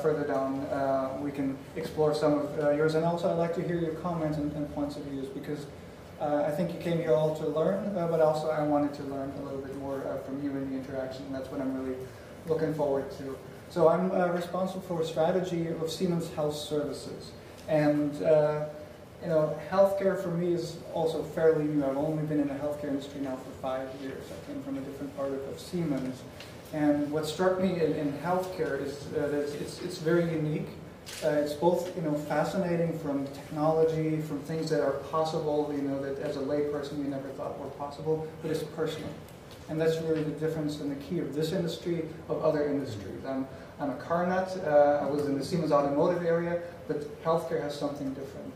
further down we can explore some of yours. And also I'd like to hear your comments and points of views, because I think you came here all to learn, but also I wanted to learn a little bit more from you in the interaction. That's what I'm really looking forward to. So I'm responsible for strategy of Siemens Health Services. And you know, healthcare for me is also fairly new. I've only been in the healthcare industry now for 5 years. I came from a different part of Siemens. And what struck me in healthcare is that it's very unique. It's both, you know, fascinating from technology, from things that are possible, you know, that as a layperson you never thought were possible, but it's personal. And that's really the difference and the key of this industry of other industries. I'm a car nut. I was in the Siemens automotive area, but healthcare has something different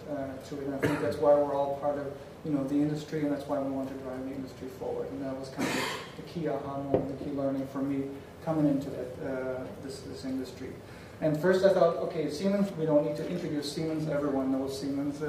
to it. And I think that's why we're all part of, you know, the industry, and that's why we want to drive the industry forward. And that was kind of the key aha moment, the key learning for me coming into this industry. And first I thought, okay, Siemens, we don't need to introduce Siemens. Everyone knows Siemens.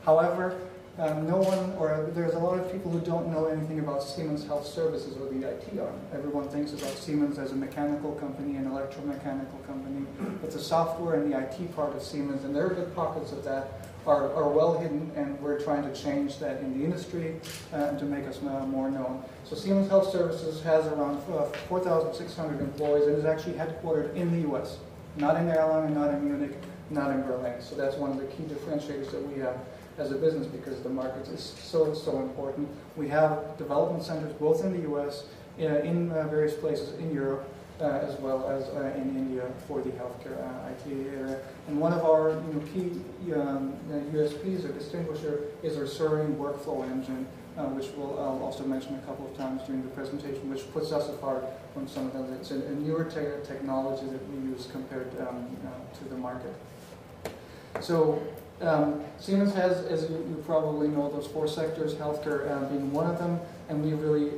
However, no one, or there's a lot of people who don't know anything about Siemens Health Services or the IT arm. Everyone thinks about Siemens as a mechanical company, an electromechanical company, but the software and the IT part of Siemens, and there are good pockets of that, are well hidden, and we're trying to change that in the industry to make us more known. So Siemens Health Services has around 4,600 employees and is actually headquartered in the US, not in Erlangen, not in Munich, not in Berlin. So that's one of the key differentiators that we have as a business, because the market is so important. We have development centers both in the US, in various places in Europe, as well as in India for the healthcare IT area. And one of our key USPs or distinguisher is our Surrey workflow engine, which I'll also mention a couple of times during the presentation, which puts us apart from some of them. It's a newer technology that we use compared to the market. So Siemens has, as you probably know, those 4 sectors, healthcare being one of them, and we really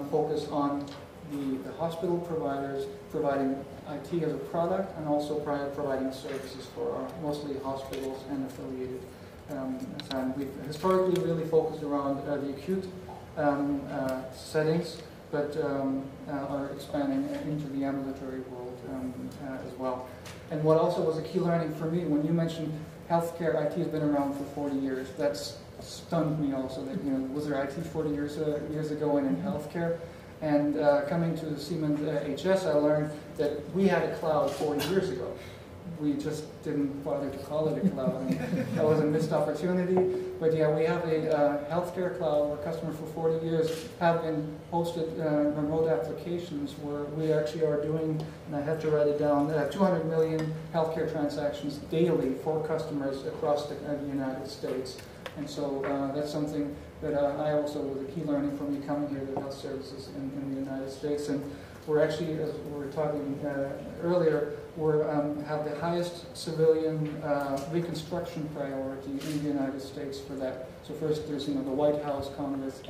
focus on the hospital providers providing IT as a product, and also providing services for our mostly hospitals and affiliated. And we've historically really focused around the acute settings, but are expanding into the ambulatory world as well. And what also was a key learning for me, when you mentioned healthcare, IT has been around for 40 years. That's stunned me also. That, was there IT 40 years ago in healthcare? And coming to Siemens HS, I learned that we had a cloud 40 years ago. We just didn't bother to call it a cloud. And that was a missed opportunity. But yeah, we have a healthcare cloud where customers for 40 years have been hosted remote applications where we actually are doing, and I have to write it down, 200 million healthcare transactions daily for customers across the United States. And so that's something that I also was a key learning from me coming here to health services in the United States. And we're actually, as we were talking earlier, we have the highest civilian reconstruction priority in the United States for that. So first there's the White House, Congress,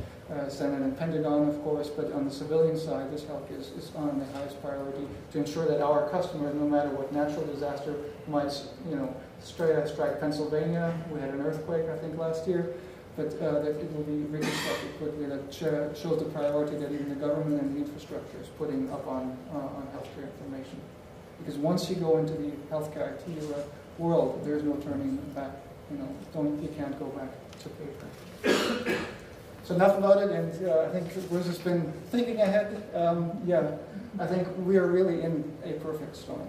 Senate, and Pentagon, of course, but on the civilian side, this healthcare is on the highest priority to ensure that our customers, no matter what natural disaster might, strike Pennsylvania. We had an earthquake, I think, last year. But that it will be reconstructed quickly. That shows the priority that even the government and the infrastructure is putting up on healthcare information. Because once you go into the healthcare IT world, there's no turning back. You can't go back to paper. So enough about it. And I think Bruce has been thinking ahead. Yeah, I think we are really in a perfect storm.